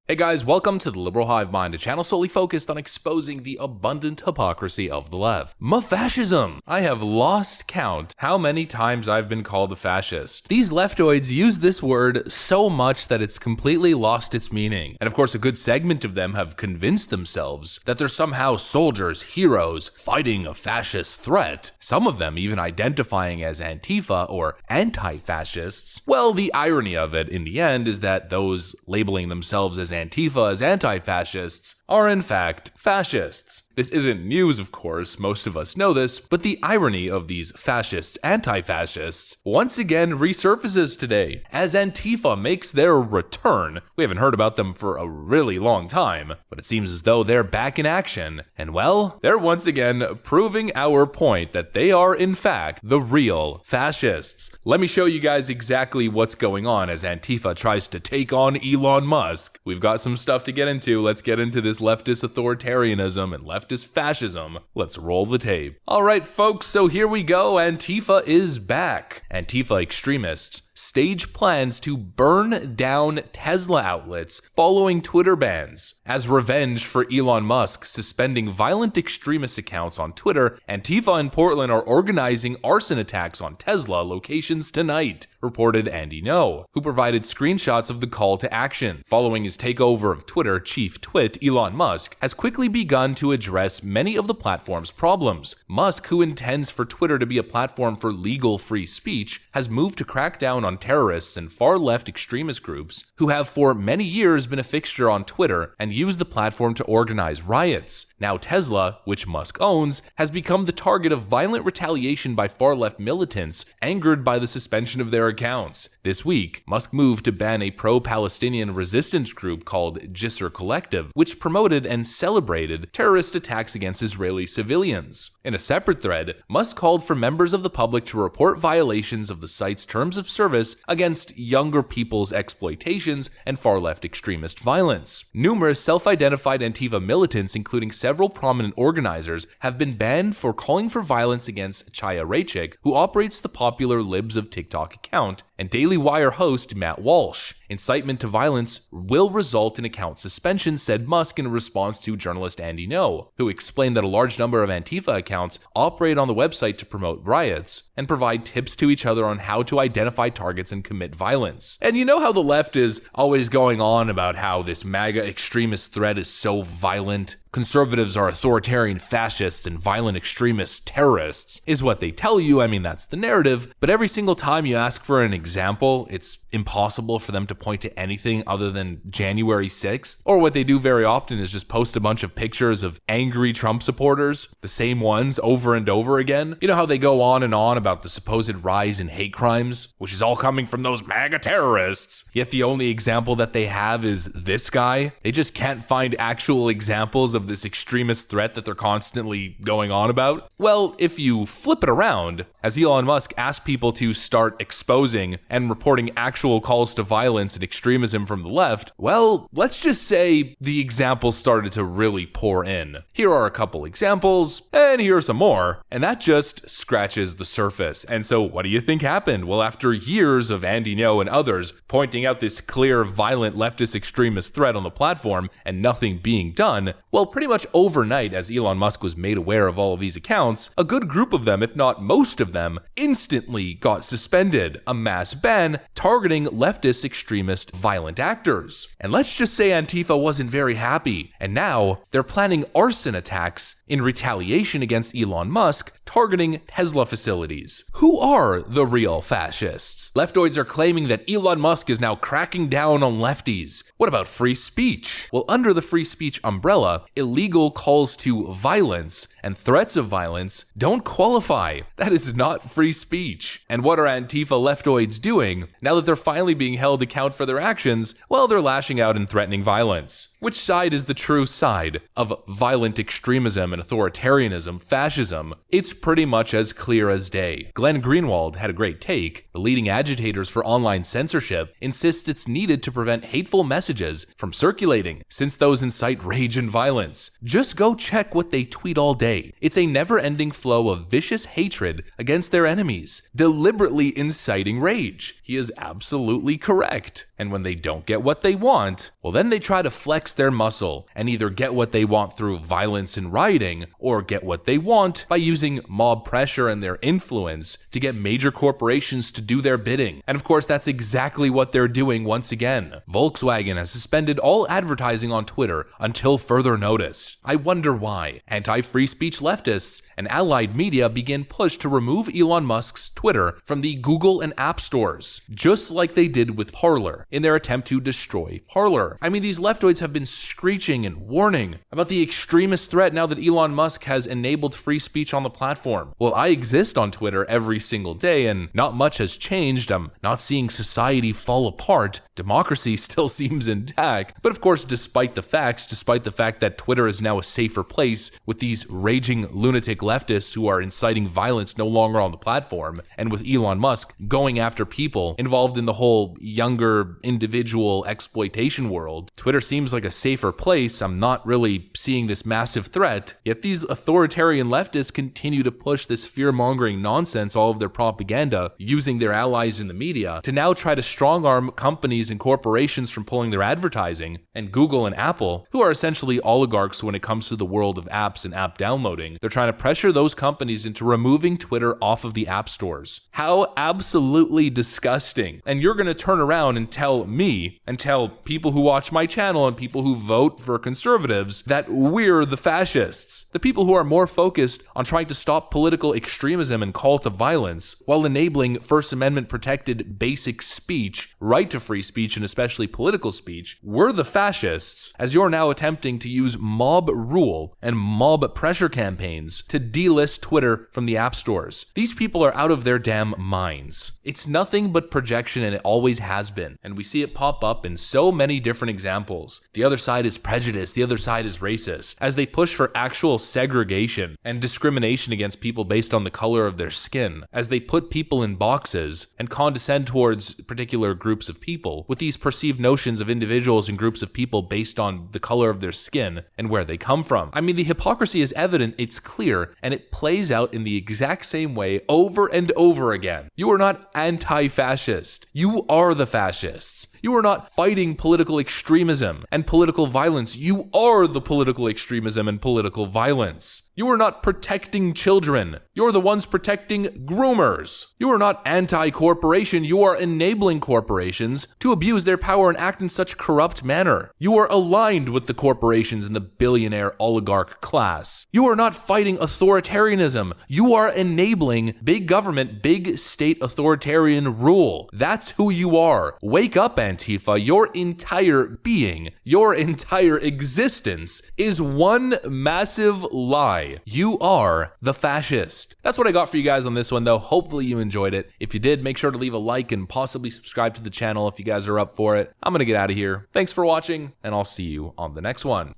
Hey guys, welcome to the Liberal Hive Mind, a channel solely focused on exposing the abundant hypocrisy of the left. Fascism! I have lost count how many times I've been called a fascist. These leftoids use this word so much that it's completely lost its meaning. And of course, a good segment of them have convinced themselves that they're somehow soldiers, heroes, fighting a fascist threat. Some of them even identifying as Antifa or anti-fascists. Well, the irony of it in the end is that those labeling themselves as Antifa as anti-fascists are in fact fascists. This isn't news, of course, most of us know this, but the irony of these fascist anti-fascists once again resurfaces today as Antifa makes their return. We haven't heard about them for a really long time, but it seems as though they're back in action, and well, they're once again proving our point that they are in fact the real fascists. Let me show you guys exactly what's going on as Antifa tries to take on Elon Musk. We've got some stuff to get into. Let's get into this leftist authoritarianism and leftist fascism. Let's roll the tape. All right, folks, so here we go. Antifa is back. Antifa extremists stage plans to burn down Tesla outlets following Twitter bans. As revenge for Elon Musk suspending violent extremist accounts on Twitter, Antifa in Portland are organizing arson attacks on Tesla locations tonight, reported Andy Ngo, who provided screenshots of the call to action. Following his takeover of Twitter, Chief Twit Elon Musk has quickly begun to address many of the platform's problems. Musk, who intends for Twitter to be a platform for legal free speech, has moved to crack down on terrorists and far-left extremist groups who have for many years been a fixture on Twitter and used the platform to organize riots. Now Tesla, which Musk owns, has become the target of violent retaliation by far-left militants angered by the suspension of their accounts. This week, Musk moved to ban a pro-Palestinian resistance group called Jisr Collective, which promoted and celebrated terrorist attacks against Israeli civilians. In a separate thread, Musk called for members of the public to report violations of the site's terms of service against younger people's exploitations and far-left extremist violence. Numerous self-identified Antifa militants, including several prominent organizers, have been banned for calling for violence against Chaya Raichik, who operates the popular Libs of TikTok account, and Daily Wire host Matt Walsh. Incitement to violence will result in account suspension, said Musk in response to journalist Andy Ngo, who explained that a large number of Antifa accounts operate on the website to promote riots and provide tips to each other on how to identify targets and commit violence. And you know how the left is always going on about how this MAGA extremist threat is so violent? Conservatives are authoritarian fascists and violent extremist terrorists, is what they tell you. I mean, that's the narrative. But every single time you ask for an example, it's impossible for them to point to anything other than January 6th. Or what they do very often is just post a bunch of pictures of angry Trump supporters, the same ones over and over again. You know how they go on and on about the supposed rise in hate crimes, which is all coming from those MAGA terrorists. Yet the only example that they have is this guy. They just can't find actual examples of this extremist threat that they're constantly going on about. Well, if you flip it around, as Elon Musk asked people to start exposing and reporting actual calls to violence and extremism from the left, well, let's just say the examples started to really pour in. Here are a couple examples, and here are some more, and that just scratches the surface. And so what do you think happened? Well, after years of Andy Ngo and others pointing out this clear, violent leftist extremist threat on the platform and nothing being done, well, pretty much overnight, as Elon Musk was made aware of all of these accounts, a good group of them, if not most of them, instantly got suspended, a mass ban targeting leftist extremist violent actors. And let's just say Antifa wasn't very happy, and now they're planning arson attacks in retaliation against Elon Musk, targeting Tesla facilities. Who are the real fascists? Leftoids are claiming that Elon Musk is now cracking down on lefties. What about free speech? Well, under the free speech umbrella, illegal calls to violence and threats of violence don't qualify. That is not free speech. And what are Antifa leftoids doing now that they're finally being held account for their actions? Well, they're lashing out and threatening violence. Which side is the true side of violent extremism and authoritarianism, fascism? It's pretty much as clear as day. Glenn Greenwald had a great take. The leading agitators for online censorship insist it's needed to prevent hateful messages from circulating, since those incite rage and violence. Just go check what they tweet all day. It's a never-ending flow of vicious hatred against their enemies, deliberately inciting rage. rage. He is absolutely correct. And when they don't get what they want, well, then they try to flex their muscle and either get what they want through violence and rioting, or get what they want by using mob pressure and their influence to get major corporations to do their bidding. And of course, that's exactly what they're doing once again. Volkswagen has suspended all advertising on Twitter until further notice. I wonder why. Anti-free speech leftists and allied media began push to remove Elon Musk's Twitter from the Google and App stores, just like they did with Parler in their attempt to destroy Parler. I mean, these leftoids have been screeching and warning about the extremist threat now that Elon Musk has enabled free speech on the platform. Well, I exist on Twitter every single day and not much has changed. I'm not seeing society fall apart. Democracy still seems intact. But of course, despite the fact that Twitter is now a safer place with these raging lunatic leftists who are inciting violence no longer on the platform, and with Elon Musk going after people involved in the whole younger individual exploitation world, Twitter seems like a safer place. I'm not really seeing this massive threat, yet these authoritarian leftists continue to push this fear-mongering nonsense, all of their propaganda, using their allies in the media to now try to strong-arm companies and corporations from pulling their advertising. And Google and Apple, who are essentially oligarchs when it comes to the world of apps and app downloading, they're trying to pressure those companies into removing Twitter off of the app stores. How absolutely disgusting. And you're going to turn around and tell me, and tell people who watch my channel and people who vote for conservatives, that we're the fascists. The people who are more focused on trying to stop political extremism and call to violence while enabling First Amendment protected basic speech, right to free speech and especially political speech, we're the fascists, as you're now attempting to use mob rule and mob pressure campaigns to delist Twitter from the app stores. These people are out of their damn minds. It's nothing but projection, and it always has been. And we see it pop up in so many different examples. The other side is prejudiced, the other side is racist, as they push for actual segregation and discrimination against people based on the color of their skin, as they put people in boxes and condescend towards particular groups of people with these perceived notions of individuals and groups of people based on the color of their skin and where they come from. I mean, the hypocrisy is evident, it's clear, and it plays out in the exact same way over and over again. You are not anti-fascist. You are the fascists. You are not fighting political extremism and political violence. You are the political extremism and political violence. You are not protecting children. You're the ones protecting groomers. You are not anti-corporation. You are enabling corporations to abuse their power and act in such corrupt manner. You are aligned with the corporations and the billionaire oligarch class. You are not fighting authoritarianism. You are enabling big government, big state authoritarian rule. That's who you are. Wake up, Antifa. Your entire being, your entire existence is one massive lie. You are the fascist. That's what I got for you guys on this one, though. Hopefully you enjoyed it. If you did, make sure to leave a like and possibly subscribe to the channel if you guys are up for it. I'm gonna get out of here. Thanks for watching, and I'll see you on the next one.